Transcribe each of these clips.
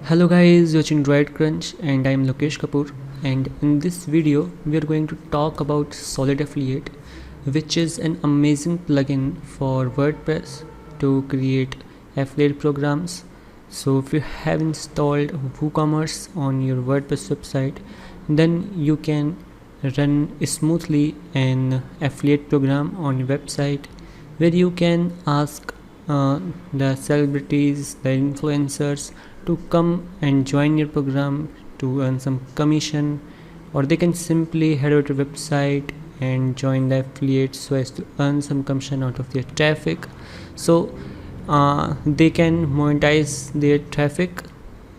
Hello guys, you're watching Droid Crunch and I'm Lokesh Kapoor, and in this video we are going to talk about Solid Affiliate, which is an amazing plugin for WordPress to create affiliate programs. So if you have installed WooCommerce on your WordPress website, then you can run smoothly an affiliate program on your website where you can ask the celebrities, the influencers to come and join your program to earn some commission, or they can simply head over to your website and join the affiliate so as to earn some commission out of their traffic. So they can monetize their traffic,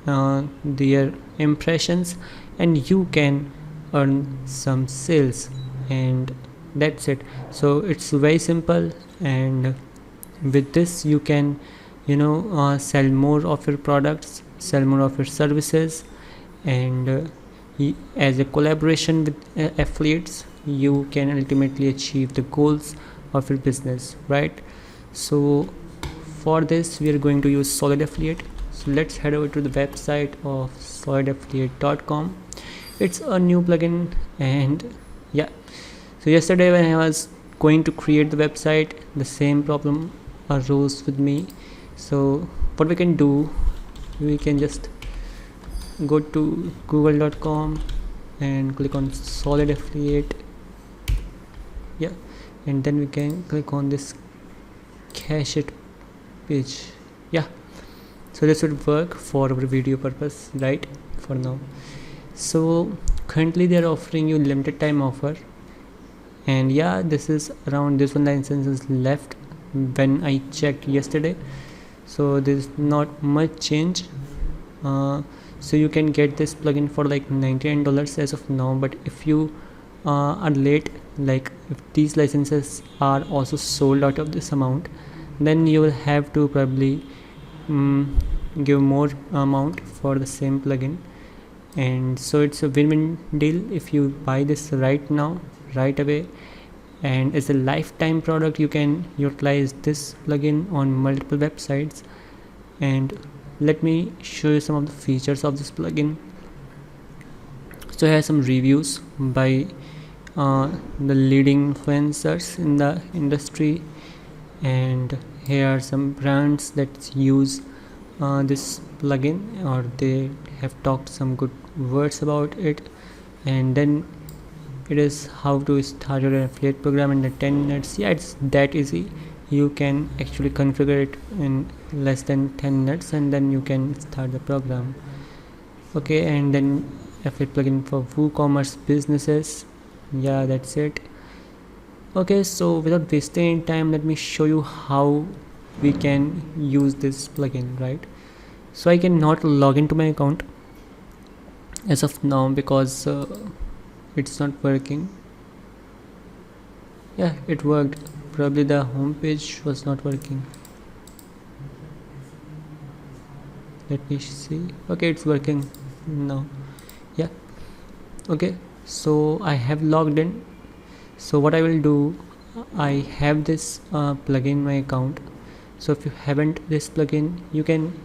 their impressions, and you can earn some sales, and that's it. So it's very simple, and with this you can sell more of your products, sell more of your services, and as a collaboration with affiliates, you can ultimately achieve the goals of your business, right? So for this we are going to use Solid Affiliate. So let's head over to the website of solidaffiliate.com. It's a new plugin, and yeah, so yesterday when I was going to create the website, the same problem arose with me. So what we can do, we can just go to google.com and click on Solid Affiliate, yeah, and then we can click on this cache it page, yeah. So this would work for our video purpose right for now. So currently they are offering you limited time offer, and yeah, this is around this one licenses left when I checked yesterday. So there's not much change. So you can get this plugin for like $99 as of now, but if you are late, like if these licenses are also sold out of this amount, then you will have to probably give more amount for the same plugin. And so it's a win-win deal if you buy this right now, right away, and as a lifetime product you can utilize this plugin on multiple websites. And let me show you some of the features of this plugin. So here are some reviews by the leading influencers in the industry, and here are some brands that use this plugin, or they have talked some good words about it. And then it is how to start your affiliate program in the 10 minutes. Yeah, it's that easy. You can actually configure it in less than 10 minutes and then you can start the program. Okay, and then affiliate plugin for WooCommerce businesses. Yeah, that's it. Okay, so without wasting any time, let me show you how we can use this plugin, right? So I cannot log into my account as of now because it's not working. Yeah, it worked. Probably the home page was not working. Let me see. Okay, it's working now. Yeah. Okay, so I have logged in. So what I will do, I have this plugin in my account. So if you haven't this plugin, you can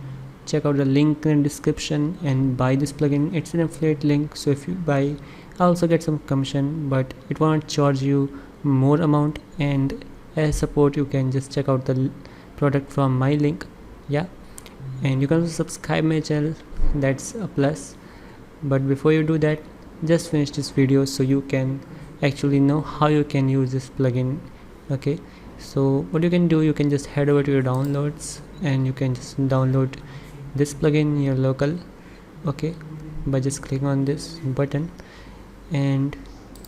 check out the link in the description and buy this plugin. It's an affiliate link, so if you buy, I also get some commission, but it won't charge you more amount. And as support, you can just check out the product from my link, yeah. And you can also subscribe my channel, that's a plus. But before you do that, just finish this video so you can actually know how you can use this plugin. Okay, so what you can do, you can just head over to your downloads and you can just download this plugin in your local, okay, by just clicking on this button, and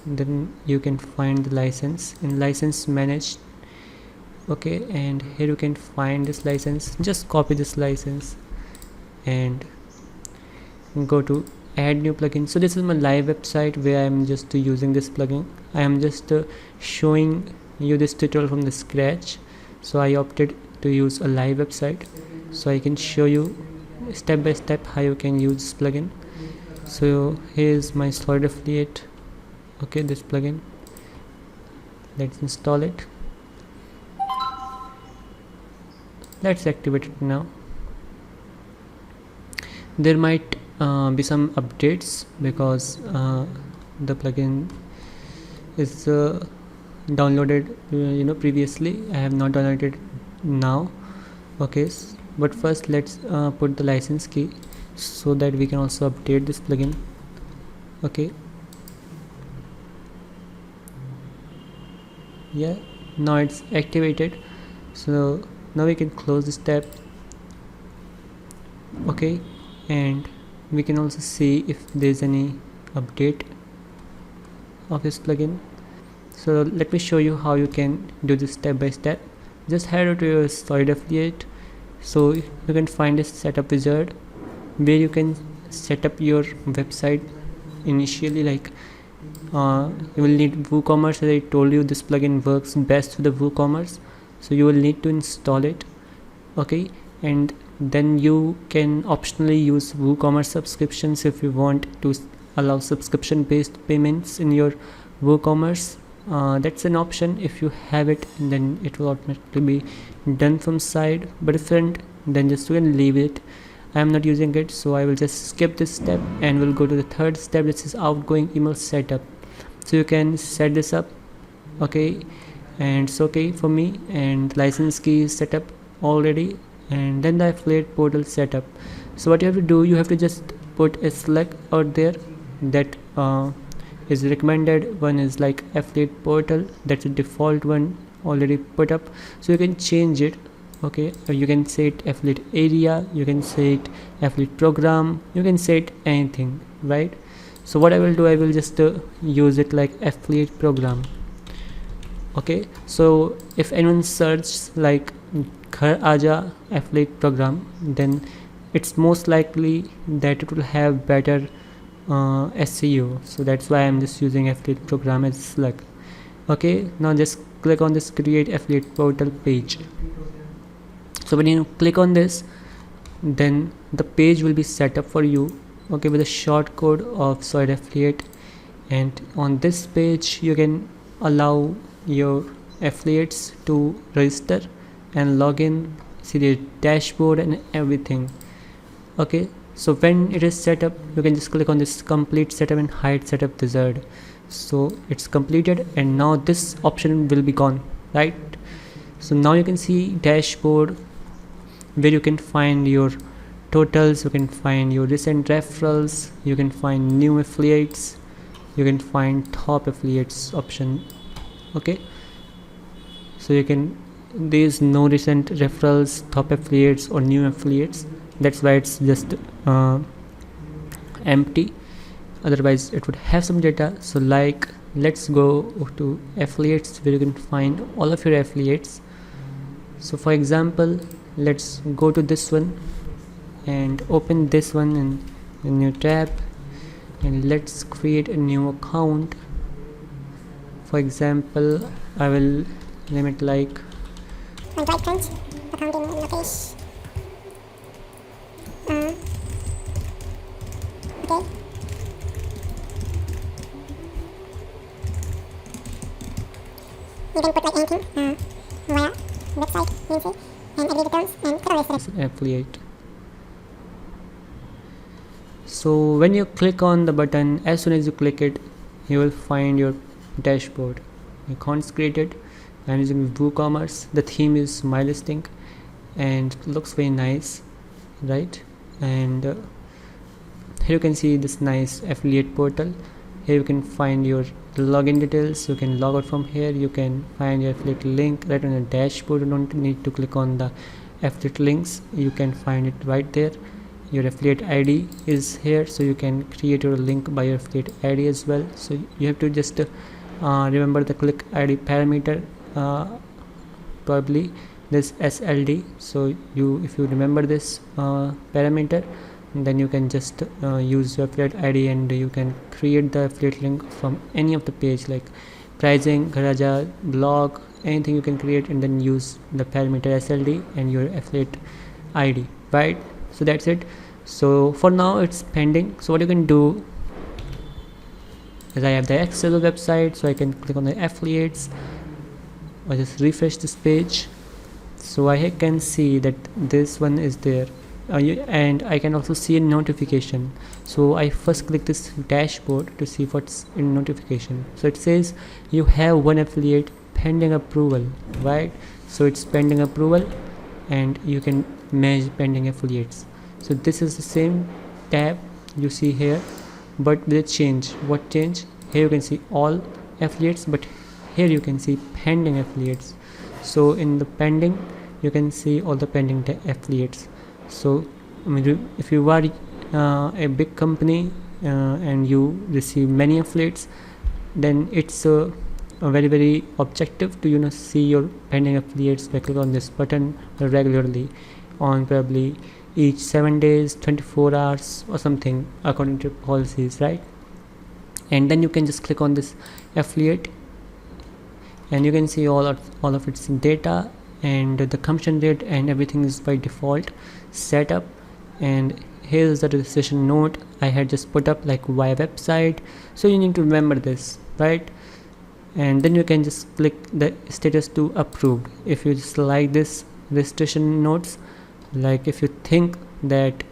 then you can find the license in license managed. Okay, and here you can find this license. Just copy this license and go to add new plugin. So this is my live website where I'm just using this plugin. I am just showing you this tutorial from the scratch, so I opted to use a live website so I can show you step by step how you can use this plugin. So here's my Solid Affiliate, okay, this plugin. Let's install it. Let's activate it now. there might be some updates because the plugin is downloaded previously. I have not downloaded now. Okay, but first let's put the license key so that we can also update this plugin. Okay, yeah, now it's activated, so now we can close this tab. Okay, and we can also see if there's any update of this plugin. So let me show you how you can do this step by step. Just head over to your Solid Affiliate. So you can find a setup wizard where you can set up your website initially. Like you will need WooCommerce. As I told you, this plugin works best with the WooCommerce, so you will need to install it. Okay, and then you can optionally use WooCommerce subscriptions if you want to allow subscription based payments in your WooCommerce. That's an option. If you have it, then it will automatically be done from side, but if you don't, then just you can leave it. I am not using it, so I will just skip this step and we'll go to the third step. This is outgoing email setup. So you can set this up. Okay, and it's okay for me, and license key is set up already, and then the affiliate portal setup. So what you have to do, you have to just put a select out there that is recommended. One is like affiliate portal, that's a default one already put up, so you can change it. Okay, you can say it affiliate area, you can say it affiliate program, you can say it anything, right? So what I will do, I will just use it like affiliate program. Okay, so if anyone searches like Ghar Aaja affiliate program, then it's most likely that it will have better SEO. So that's why I'm just using affiliate program as select. Okay, now just click on this create affiliate portal page. So when you click on this, then the page will be set up for you, okay, with a short code of Solid Affiliate. And on this page you can allow your affiliates to register and log in, see their dashboard and everything. Okay, so when it is set up, you can just click on this complete setup and hide setup wizard. So it's completed, and now this option will be gone, right? So now you can see dashboard where you can find your totals, you can find your recent referrals, you can find new affiliates, you can find top affiliates option. Okay, so you can, there is no recent referrals, top affiliates or new affiliates. That's why it's just empty. Otherwise it would have some data. So like, let's go to affiliates where you can find all of your affiliates. So for example, let's go to this one and open this one in a new tab, and let's create a new account. For example, I will name it like Android Crunch, accounting Lokesh. Okay. You can put like anything via website, easy, and agree the terms and click on this. affiliate. So when you click on the button, as soon as you click it, you will find your dashboard. Account's created. I'm using WooCommerce. The theme is my listing and looks very nice, right? And here you can see this nice affiliate portal. Here you can find your login details. You can log out from here. You can find your affiliate link right on the dashboard. You don't need to click on the affiliate links. You can find it right there. Your affiliate ID is here, so you can create your link by your affiliate ID as well. So you have to just remember the click ID parameter, probably this SLD. So if you remember this parameter, then you can just use your affiliate ID and you can create the affiliate link from any of the page, like pricing, Ghar Aaja, blog, anything you can create, and then use the parameter SLD and your affiliate ID, right? So that's it. So for now it's pending. So what you can do is, I have the Excel website, so I can click on the affiliates. I just refresh this page, so I can see that this one is there. and I can also see a notification. So I first click this dashboard to see what's in notification. So it says you have one affiliate pending approval, right? So it's pending approval, and you can manage pending affiliates. So this is the same tab you see here, but with a change. What change? Here you can see all affiliates, but here you can see pending affiliates. So in the pending, you can see all the pending affiliates. So I mean, if you are a big company and you receive many affiliates, then it's a very objective to see your pending affiliates by click on this button regularly on probably each 7 days, 24 hours or something according to policies, right? And then you can just click on this affiliate, and you can see all of its data and the commission rate, and everything is by default set up. And here's the registration note I had just put up, like via website. So you need to remember this, right? And then you can just click the status to approved. If you just like this registration notes, like if you think that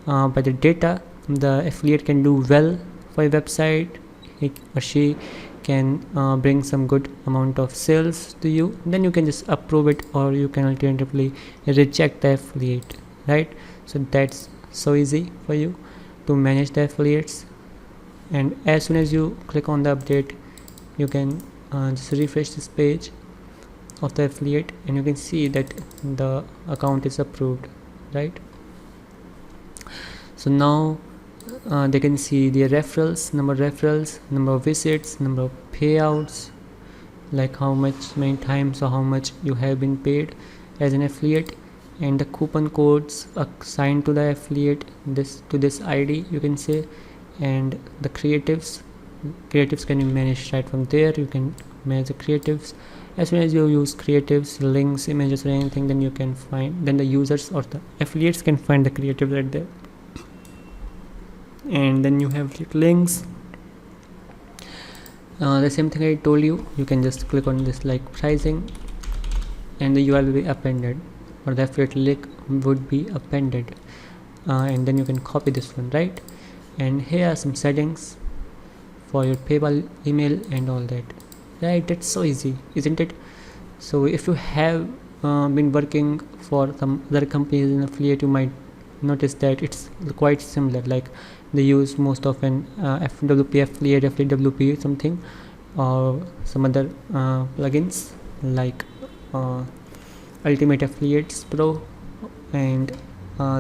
by the data the affiliate can do well for your website, he or she can bring some good amount of sales to you, then you can just approve it, or you can alternatively reject the affiliate, right? So that's so easy for you to manage the affiliates. And as soon as you click on the update, you can just refresh this page of the affiliate, and you can see that the account is approved, right? So now they can see their referrals, number of visits, number of payouts, like how many times or how much you have been paid as an affiliate, and the coupon codes assigned to the affiliate to this ID, you can say. And the creatives can be managed right from there. You can manage the creatives. As soon as you use creatives, links, images or anything, then you can find, then the users or the affiliates can find the creatives right there. And then you have links, the same thing I told you. You can just click on this like pricing, and the URL will be appended, or the affiliate link would be appended, and then you can copy this one, right? And here are some settings for your PayPal email and all that, right? That's so easy, isn't it? So if you have been working for some other companies in affiliate, you might notice that it's quite similar. Like they use most often FWP affiliate, FWP something, or some other plugins like Ultimate Affiliates Pro. And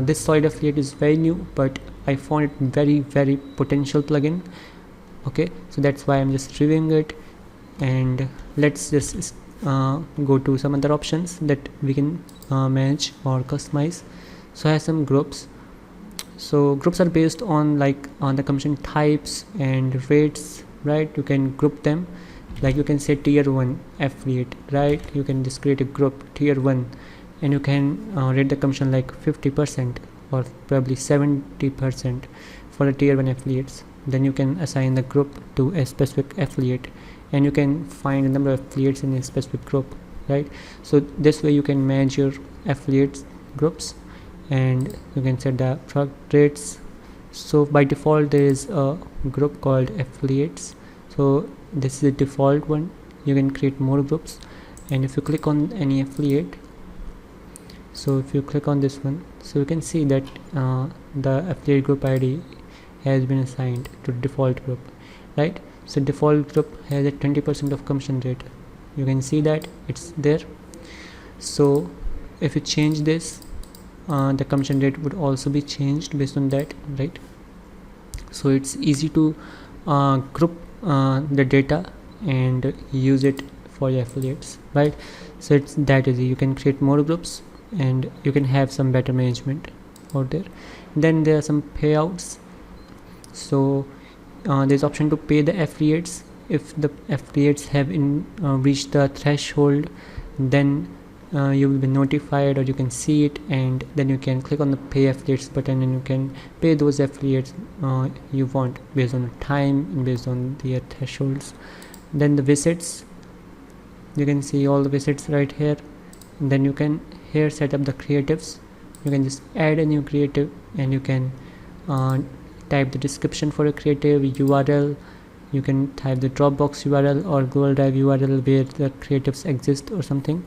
this Solid Affiliate is very new, but I found it very potential plugin. Okay, so that's why I'm just reviewing it. And let's just go to some other options that we can manage or customize. So I have some groups. So groups are based on the commission types and rates, right? You can group them, like you can say tier 1 affiliate, right? You can just create a group tier 1, and you can rate the commission like 50% or probably 70% for the tier 1 affiliates. Then you can assign the group to a specific affiliate, and you can find the number of affiliates in a specific group, right? So this way you can manage your affiliates groups, and you can set the product rates. So by default there is a group called affiliates, so this is the default one. You can create more groups, and if you click on any affiliate, so if you click on this one, so you can see that the affiliate group ID has been assigned to default group, right? So default group has a 20% of commission rate. You can see that it's there. So if you change this, the commission rate would also be changed based on that, right? So it's easy to group the data and use it for your affiliates, right? So it's that easy. You can create more groups, and you can have some better management out there. Then there are some payouts. So there's option to pay the affiliates. If the affiliates have reached the threshold, then you will be notified, or you can see it, and then you can click on the pay affiliates button, and you can pay those affiliates you want based on the time and based on their thresholds. Then the visits, you can see all the visits right here. And then you can here set up the creatives you can just add a new creative, and you can type the description for a creative, URL. You can type the Dropbox URL or Google Drive URL where the creatives exist or something.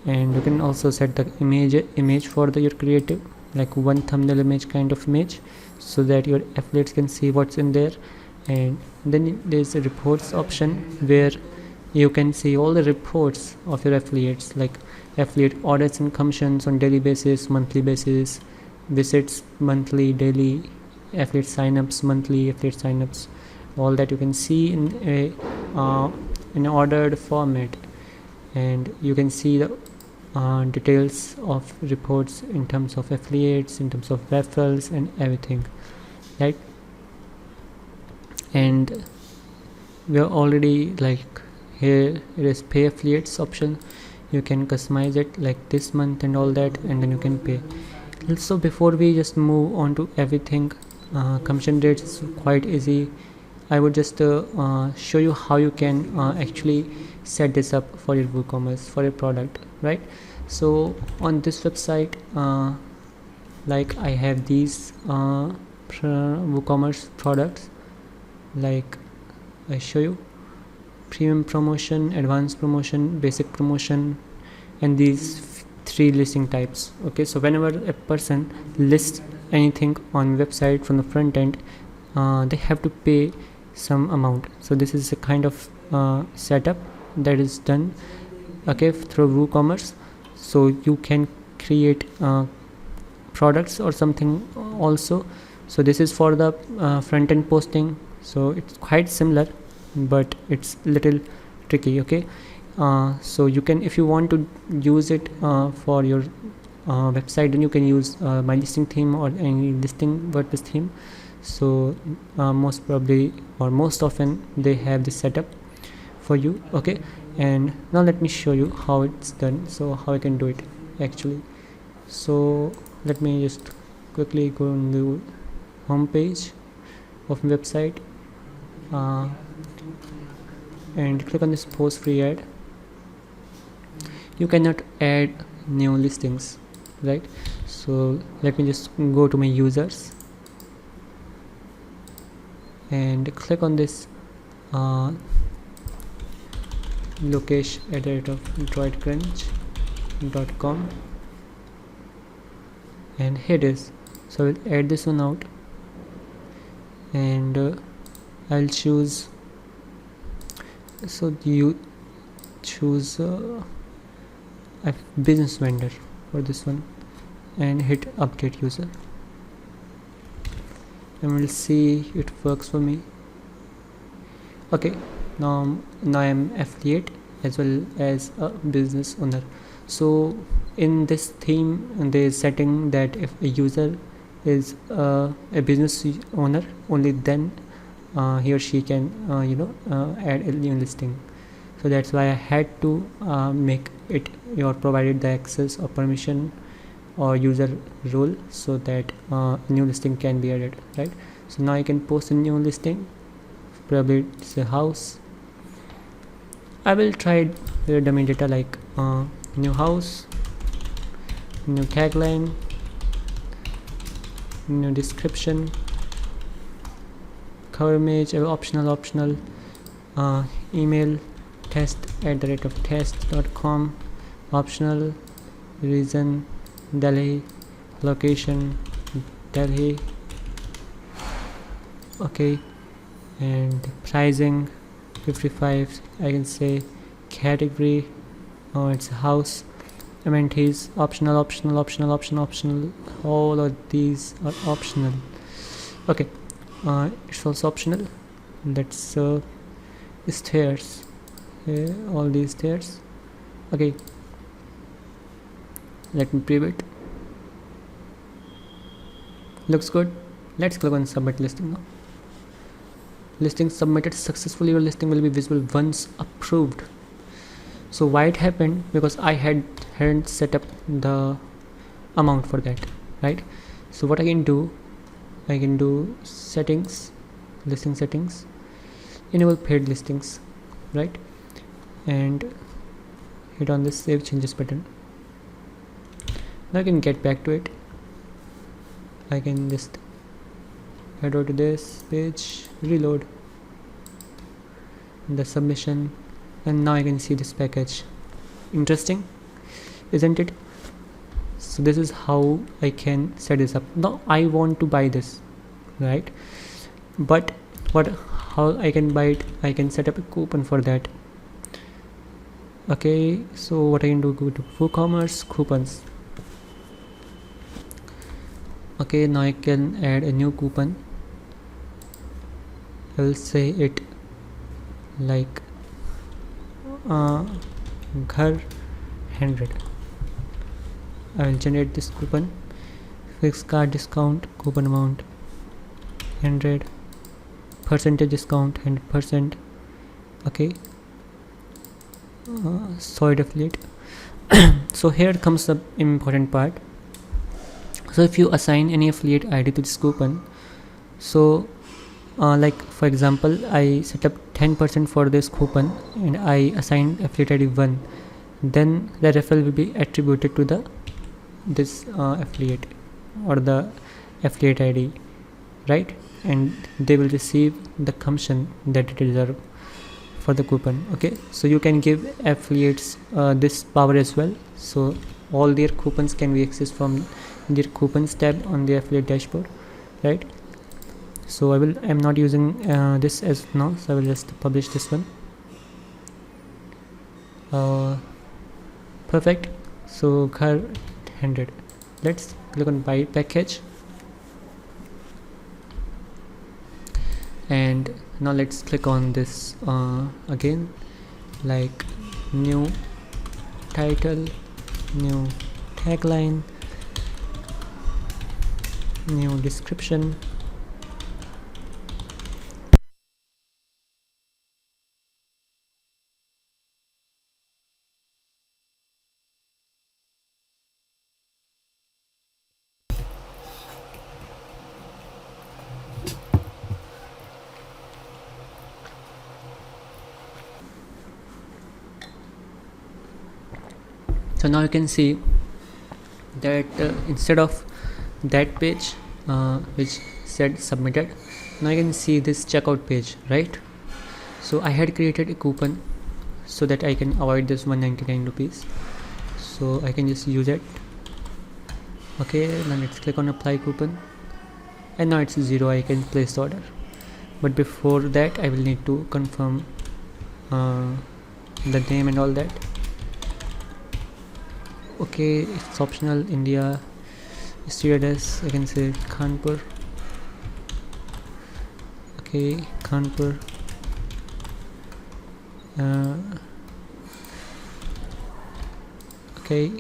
And you can also set the image for your creative, like one thumbnail image kind of image, so that your affiliates can see what's in there. And then there's a reports option where you can see all the reports of your affiliates, like affiliate orders and commissions on daily basis, monthly basis, visits monthly, daily, affiliate signups monthly, affiliate signups, all that you can see in an ordered format. And you can see the details of reports in terms of affiliates, in terms of referrals and everything, right? And we are already, like, here it is pay affiliates option. You can customize it like this month and all that, and then you can pay. So before we just move on to everything, commission rates is quite easy. I would just show you how you can actually set this up for your WooCommerce, for your product, right? So on this website, like I have these WooCommerce products, like I show you premium promotion, advanced promotion, basic promotion, and these 3 listing types. Okay, so whenever a person lists anything on website from the front end, they have to pay some amount. So this is a kind of setup that is done, okay, through WooCommerce. So you can create products or something also. So this is for the front end posting, so it's quite similar, but it's little tricky. Okay, so you can, if you want to use it for your website, then you can use my listing theme or any listing WordPress theme. So most probably or most often they have this setup for you. Okay, and now let me show you how it's done, so how I can do it actually. So let me just quickly go on the home page of my website and click on this post free ad. You cannot add new listings, right? So let me just go to my users and click on this lokesh@droidcrunch.com, and here it is. So I'll add this one out, and I'll choose, so you choose a business vendor for this one and hit update user, and we'll see it works for me. Okay, now I'm affiliate as well as a business owner. So in this theme there is setting that if a user is a business owner, only then he or she can add a new listing. So that's why I had to make it your provided the access or permission or user role, so that new listing can be added, right? So now I can post a new listing, probably it's a house. I will try the dummy data like new house, new tagline, new description, cover image, optional, email test@test.com, optional, reason Delhi, location Delhi. Okay, and pricing 55. I can say category, it's a house, amenities optional. All of these are optional. Okay, it's also optional. That's stairs, all these stairs. Okay, let me preview it. Looks good. Let's click on submit listing now. Listing submitted successfully. Your listing will be visible once approved. So why it happened? Because I hadn't set up the amount for that, right? So what I can do settings, listing settings, enable paid listings, right? And hit on this save changes button. Now I can get back to it I can just head over to this page, reload the submission, and now I can see this package. Interesting, isn't it? So this is how I can set this up. Now I want to buy this, right? But how I can buy it? I can set up a coupon for that. Okay, so what I can do, go to WooCommerce coupons. Okay, now I can add a new coupon. I will say it like Ghar 100. I will generate this coupon. Fixed card discount, coupon amount 100, percentage discount 100%. Okay, solid affiliate. So here comes the important part. So if you assign any affiliate ID to this coupon, so like for example, I set up 10% for this coupon and I assigned affiliate ID 1, then the referral will be attributed to this affiliate or the affiliate ID, right? And they will receive the commission that they deserve for the coupon. Okay, so you can give affiliates this power as well, so all their coupons can be accessed from their coupons tab on the affiliate dashboard, right? So I'm not using this as now, so I will just publish this one. Perfect. So Ghar 100, let's click on buy package, and now let's click on this again, like new title, new tagline, new description. So now you can see that instead of that page which said submitted, now you can see this checkout page, right? So I had created a coupon so that I can avoid this 199 rupees, so I can just use it. Okay, now let's click on apply coupon, and now it's 0. I can place the order, but before that I will need to confirm the name and all that. Okay, it's optional. India, street address, I can say Kanpur. Okay, Kanpur. Okay,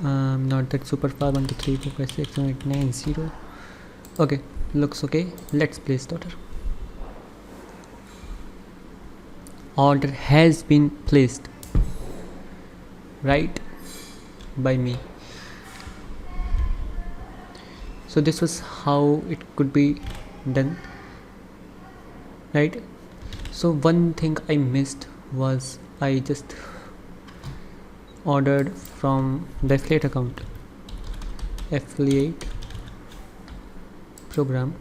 not that super far. 1 2 3 4 5 6 7 8 9 0. Okay, looks okay. Let's place the order. Order has been placed, right, by me. So this was how it could be done, right? So one thing I missed was I just ordered from the affiliate account, affiliate program.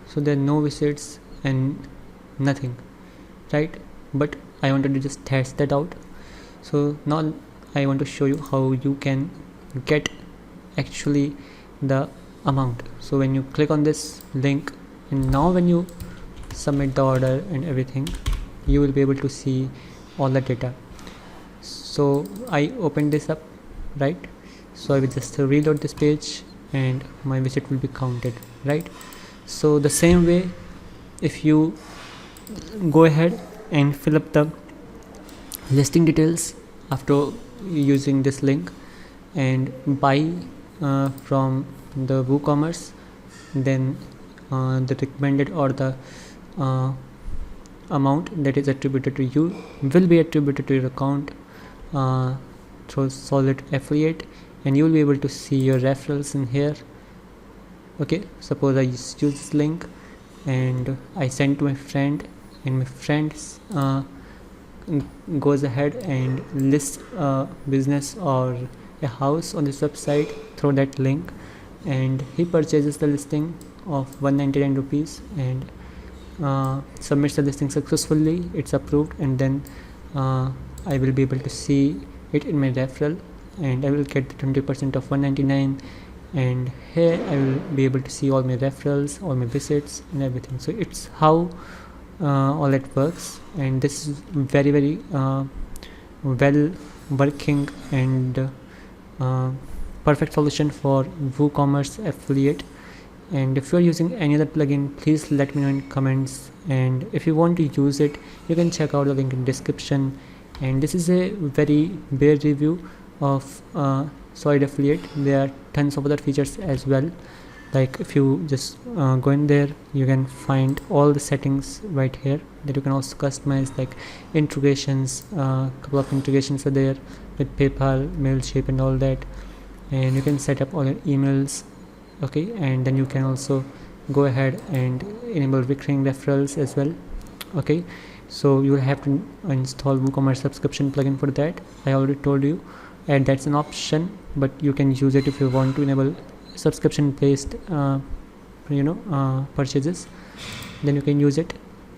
So there are no visits and nothing, right? But I wanted to just test that out. So now I want to show you how you can get actually the amount. So when you click on this link, and now when you submit the order and everything, you will be able to see all the data. So I opened this up, right? So I will just reload this page and my visit will be counted, right? So the same way, if you go ahead and fill up the listing details after using this link and buy from the WooCommerce, then the recommended or the amount that is attributed to you will be attributed to your account through Solid Affiliate, and you will be able to see your referrals in here. Okay, suppose I use this link and I send to my friend and my friends goes ahead and lists a business or a house on this website through that link, and he purchases the listing of 199 rupees and submits the listing successfully, it's approved, and then I will be able to see it in my referral, and I will get the 20% of 199, and here I will be able to see all my referrals, all my visits and everything. So it's how all that works, and this is very well working and perfect solution for WooCommerce affiliate. And if you're using any other plugin, please let me know in comments, and if you want to use it, you can check out the link in description. And this is a very bare review of Solid Affiliate. There are tons of other features as well, like if you just go in there, you can find all the settings right here that you can also customize, like integrations. Couple of integrations are there with PayPal, Mailchimp and all that, and you can set up all your emails. Okay, and then you can also go ahead and enable recurring referrals as well. Okay, so you will have to install WooCommerce subscription plugin for that. I already told you, and that's an option, but you can use it if you want to enable subscription based purchases, then you can use it.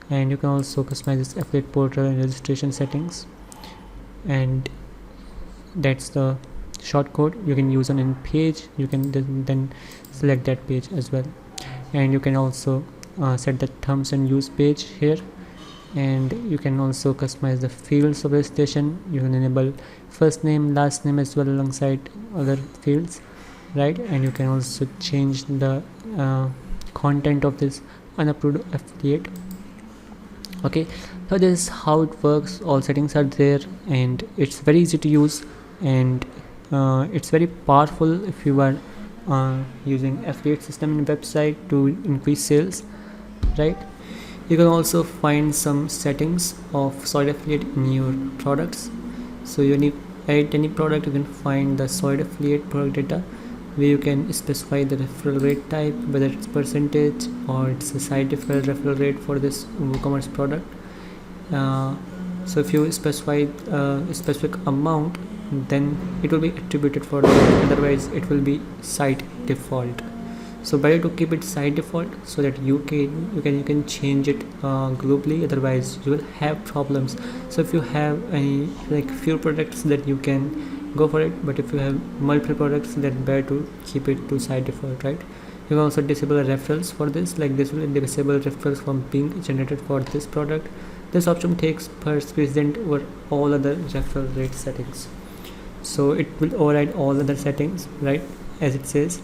And you can also customize this affiliate portal and registration settings, and that's the shortcode you can use on any page. You can then select that page as well, and you can also set the terms and use page here, and you can also customize the fields of registration. You can enable first name, last name as well alongside other fields, right? And you can also change the content of this unapproved affiliate. Okay, so this is how it works. All settings are there, and it's very easy to use, and it's very powerful if you are using affiliate system in website to increase sales, right? You can also find some settings of Solid Affiliate in your products. So you need add any product, you can find the Solid Affiliate product data, where you can specify the referral rate type, whether it's percentage or it's a side referral rate for this WooCommerce product. So if you specify a specific amount, then it will be attributed for that, otherwise it will be site default. So better to keep it site default so that you can change it globally, otherwise you will have problems. So if you have any few products, that you can go for it, but if you have multiple products, then better to keep it to site default, right? You can also disable referrals for this, like this will disable referrals from being generated for this product. This option takes precedent over all other referral rate settings, so it will override all other settings, right, as it says.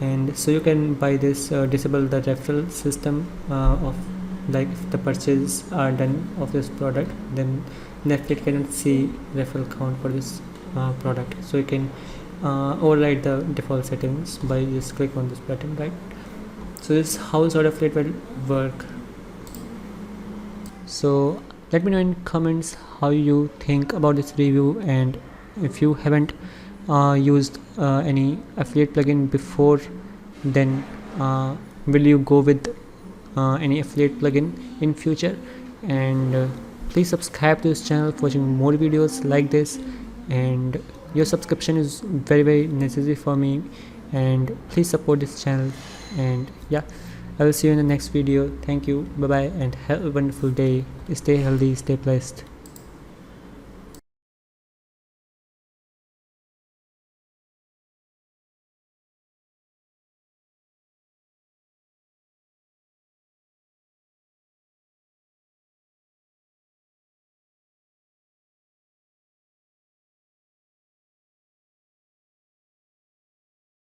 And so you can buy this disable the referral system of, like, if the purchases are done of this product, then Netflix cannot see referral count for this product. So you can override the default settings by just click on this button, right? So this is how Solid Affiliate will work. So let me know in comments how you think about this review, and if you haven't used any affiliate plugin before, then will you go with any affiliate plugin in future? And please subscribe to this channel for watching more videos like this, and your subscription is very necessary for me, and please support this channel. And yeah, I will see you in the next video. Thank you, bye bye, and have a wonderful day. Stay healthy, stay blessed.